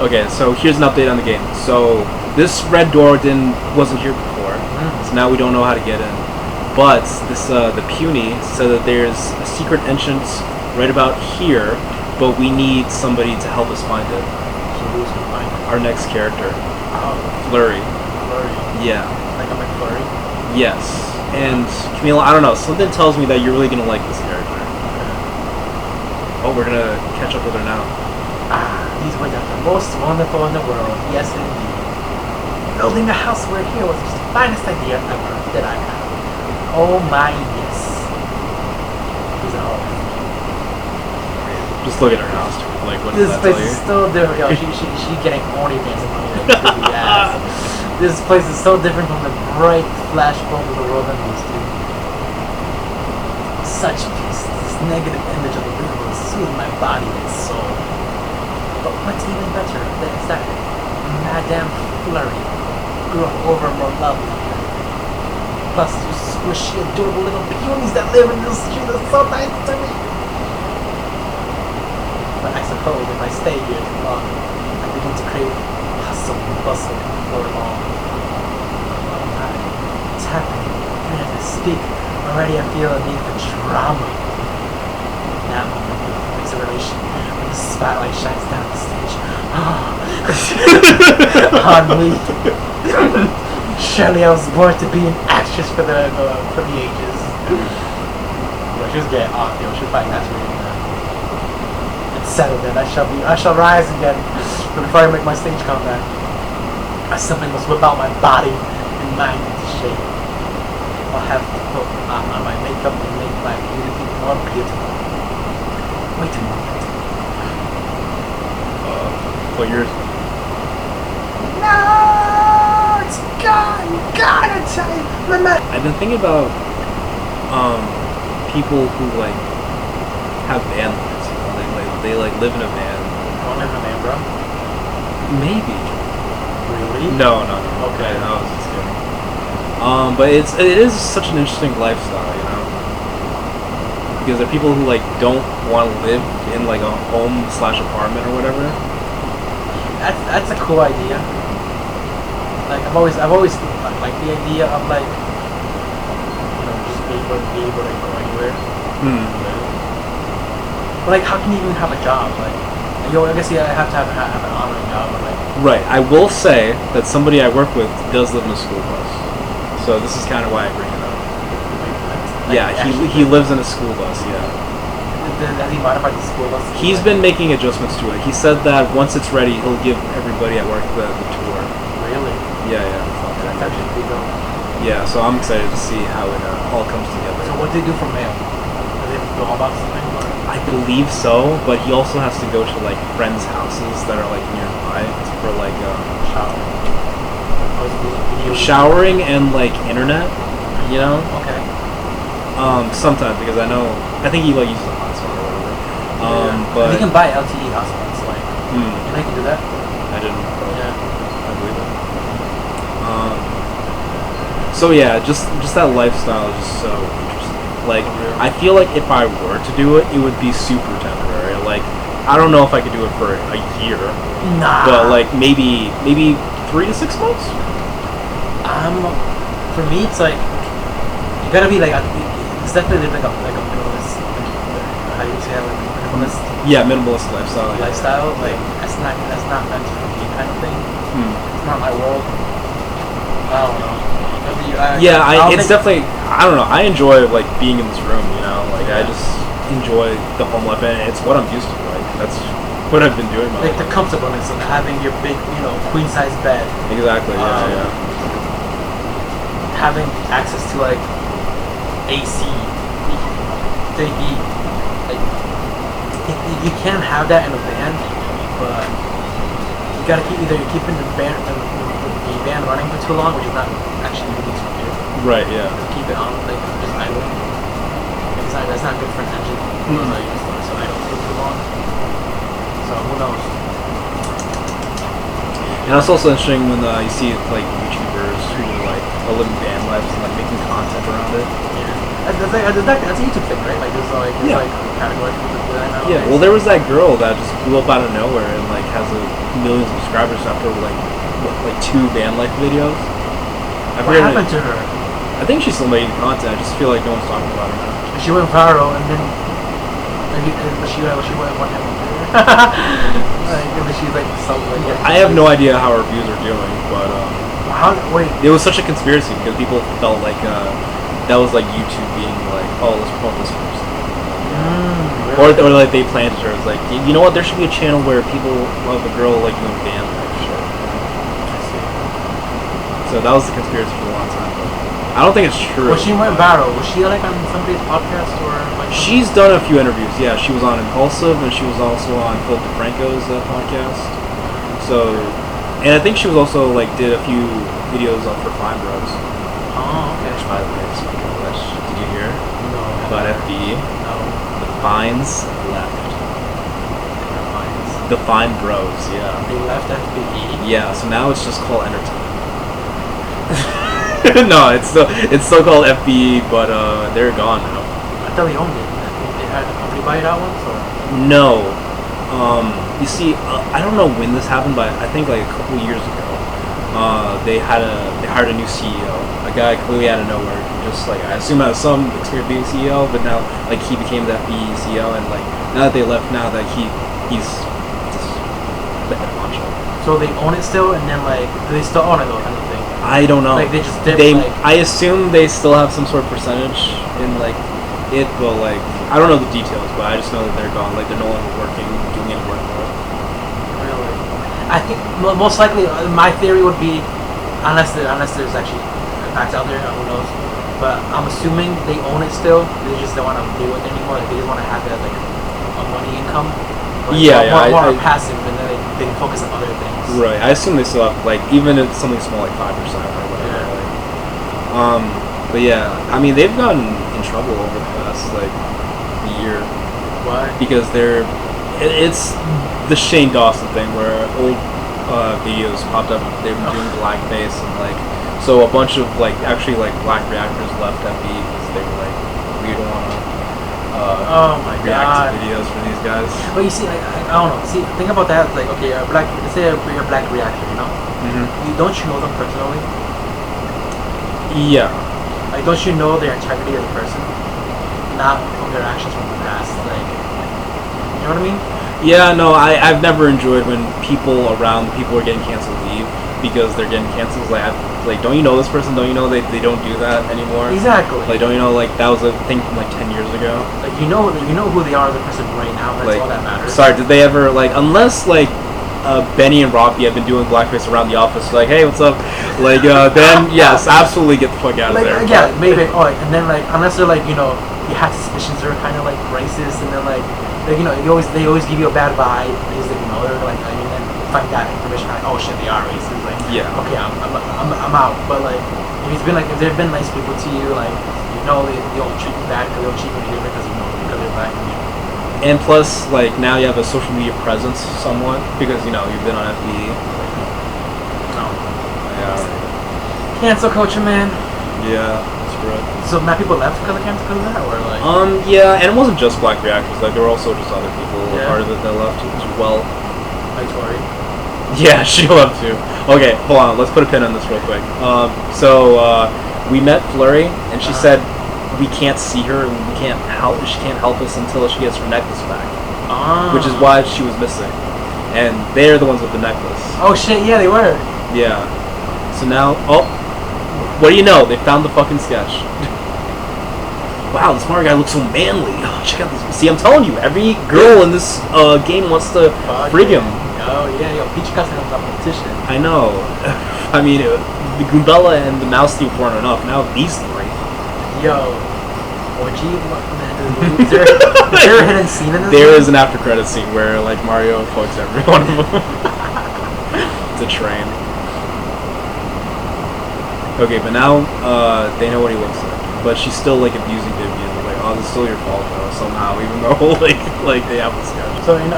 Okay, so here's an update on the game. So this red door wasn't here before, so now we don't know how to get in. But this the puny said that there's a secret entrance right about here, but we need somebody to help us find it. So who's gonna find it? Our next character, Oh, Flurry. Flurry. Yeah. Like a McFlurry? Yes. And Camila, I don't know. Something tells me that you're really gonna like this character. Oh, we're gonna catch up with her now. These were the most wonderful in the world. Yes, indeed. Building a house where here was the finest idea ever that I had. Oh my yes. He's a home. Just look at her house. Like, what does This that place tell you? is so different. Yo, she getting horny dancing on me. Yes. This place is so different from the bright flashbulb of the world I'm used to. Such peace. This negative image of the river will soothe my body and soul. But what's even better is that Madame Flurry grew over more lovely. Plus, you squishy, adorable little peonies that live in this street are so nice to me. But I suppose if I stay here too long, I begin to crave hustle and bustle before long. Oh my, it's happening. Even as I speak, already I feel a need for drama. Now, exhilaration, when the spotlight shines down the stage. On me. Surely I was born to be an actress for the ages. Yo, she was getting off, yo. She was fighting naturally. It's settled then. I shall rise again. But before I make my stage comeback, I simply must whip out my body and mind into shape. I'll have to put on my makeup and make my beauty more beautiful. Way too more beautiful. What yours? No, it's gone. God, I tell you, I've been thinking about people who like have van lives. You know, they live in a van. I don't live in a van, bro. Maybe. Really? No. Okay. I was just kidding. But it is such an interesting lifestyle, you know, because there are people who like don't want to live in like a home/apartment or whatever. That's a cool idea. Like I've always like the idea of like, you know, just be able to go anywhere. But like, how can you even have a job? Like, yo, I guess you have to have an honoring job, but like. Right. I will say that somebody I work with does live in a school bus, so this is kind of why I bring it up. Yeah, he lives in a school bus. Yeah. Has he modified the school bus? He's been making adjustments to it. He said that once it's ready, he'll give everybody at work the tour. Really? Yeah. That's actually pretty dope. Yeah, so I'm excited to see how it all comes together. So what do they do for mail? Do they go about something? Or? I believe so, but he also has to go to like friends' houses that are like nearby for like showering and like internet. You know? Okay. Sometimes because I think he like uses a hotspot or whatever. But you can buy LTE hotspots, like you know you can do that. I didn't. Yeah. I believe it. So yeah, just that lifestyle is just so interesting. Like I feel like if I were to do it, it would be super temporary. Like I don't know if I could do it for a year. Nah. But like maybe 3 to 6 months. For me it's like you gotta be like it's definitely like a minimalist. How do you say that? Like minimalist? Yeah, minimalist lifestyle. Lifestyle, like that's not meant for me kind of thing. It's not my world. I don't know. It's definitely. I don't know. I enjoy like being in this room. You know, like I just enjoy the home life, and it's what I'm used to. Like that's what I've been doing. Like the comfortableness of having your big, queen size bed. Exactly. Yeah. Having access to like AC, TV. Like you can't have that in a van, but you gotta either you're keeping the van running for too long, which is not actually really too good. Right. Yeah. Keep it on like just idling. That's not good for an engine. So idle for too long. So who knows? And it's also interesting when you see like YouTubers who like are living van lives and like making content around it. Yeah. That's a YouTube thing, right? Like there's like Yeah. like a category for that now. Yeah, well, there was that girl that just blew up out of nowhere and like has a million subscribers after like 2 van life videos. What happened to her? I think she's still making content. I just feel like no one's talking about her now. She went viral and then she went what happened to her? Like and then she's like so like. I have no idea how her views are doing, but wait. it was such a conspiracy because people felt like that was like YouTube being like, oh, let's promote this person. Really? Or like they planted her. It's like, you know what? There should be a channel where people love a girl like doing band type shit. So that was the conspiracy for a long time. But I don't think it's true. Well, she went viral. Was she like on somebody's podcast or like? She's done a few interviews. Yeah, she was on Impulsive and she was also on Philip DeFranco's podcast. So, and I think she was also like did a few videos for Fine Bros. Oh, okay. Which, by the way, speaking of which, did you hear No. about FBE? No. The Fines left. The Fine Bros, yeah. They left FBE. Yeah, so now it's just called Entertainment. No, it's still called FBE, but they're gone now. I thought they owned it. They had the company buy it out once, or? No. You see, I don't know when this happened, but I think like a couple years ago, they hired a new CEO, a guy clearly out of nowhere. Just like I assume has some experience being CEO, but now like he became the FBE CEO, and like now that they left, now that he's just the head honcho. So they own it still, and then like do they still own it though? Kind of thing. I don't know. Like they just did. I assume they still have some sort of percentage in like it, but like I don't know the details, but I just know that they're gone. Like they're no longer working, doing any work for it. Really? I think most likely my theory would be, unless there's actually facts out there, who knows? But I'm assuming they own it still. They just don't want to deal with it anymore. Like, they just want to have it as like a money income. Like, more passive, and then they can focus on other things. Right. I assume they still have like even if something small like 5% or whatever. Yeah. Like, but yeah, I mean they've gotten in trouble over the past like year. Why? Because it's the Shane Dawson thing where old videos popped up. They've been doing blackface and like. So a bunch of like actually like black reactors left FB because they were like we don't want to react to videos for these guys. But you see, I don't know. See, think about that. Like, okay, let's say you're a black reactor, you know. Mm-hmm. Don't you know them personally? Yeah. Like, don't you know their integrity as a person, not from their actions from the past? Like, you know what I mean? Yeah. No, I've never enjoyed when people are getting canceled leave because they're getting canceled. Like, don't you know this person? Don't you know they don't do that anymore? Exactly. Like, don't you know like that was a thing from like 10 years ago? Like, you know who they are as a person right now. That's like, all that matters. Sorry, did they ever like unless like Benny and Rocky have been doing blackface around the office? Like, hey, what's up? Like, then yes, absolutely get the fuck out of there. Yeah, maybe. Oh, and then like unless they're like you have suspicions they're kind of like racist, and then like they always give you a bad vibe because they're like I mean then find that information like oh shit they are racist. Like yeah, okay I'm out. But like if they've been nice people to you, like they don't treat you bad because they don't treat you different because they're black. And plus, like now you have a social media presence somewhat because you've been on FBE. Yeah. Cancel culture, man. Yeah, that's right. So now people left because of that, or like? Yeah, and it wasn't just black reactors. Like there were also just other people part of it that left as well. Like Tori. Yeah, she left too. Okay, hold on. Let's put a pin on this real quick. So we met Flurry, and she said we can't see her and she can't help us until she gets her necklace back. Which is why she was missing. And they're the ones with the necklace. Oh shit, yeah, they were. Yeah. So now, what do you know? They found the fucking sketch. Wow, this Mario guy looks so manly. Oh, check out this. See, I'm telling you, every girl in this game wants to frig him. Oh yeah, Peach got some competition. I know. I mean, the Goombella and the Mouse Thief weren't enough. Now these three. Yo. Is there a hidden scene in this? There is an after credit scene where like Mario fucks every one of them. It's a train. Okay, but now they know what he looks like, but she's still like abusing Vivian. Like, oh, this is still your fault though. Somehow, even though like they have the sketch. So I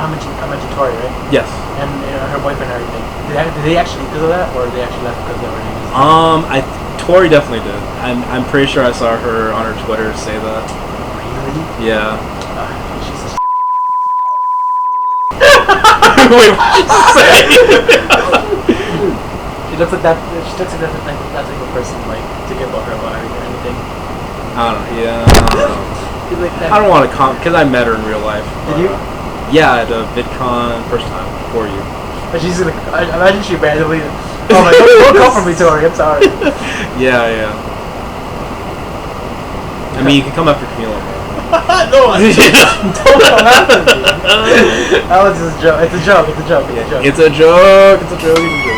mentioned Tori, right? Yes. And her boyfriend and everything. Did they actually because of that, or did they actually left because they were? Tori definitely did. I'm pretty sure I saw her on her Twitter say that. Really? Yeah. She's a Wait, what did you say? She looks like that. She looks like that type of person, like to give up her body or anything. I don't know. Yeah. I don't know. Like that. I don't want to because I met her in real life. Did you? Yeah, at a VidCon first time before you. But she's gonna. I imagine she randomly. Oh my god! Don't come for me, Tori. I'm sorry. Yeah. I mean, you can come after Camila. No, don't come after me. That was just a joke. It's a joke. It's a joke. It's a joke. It's a joke.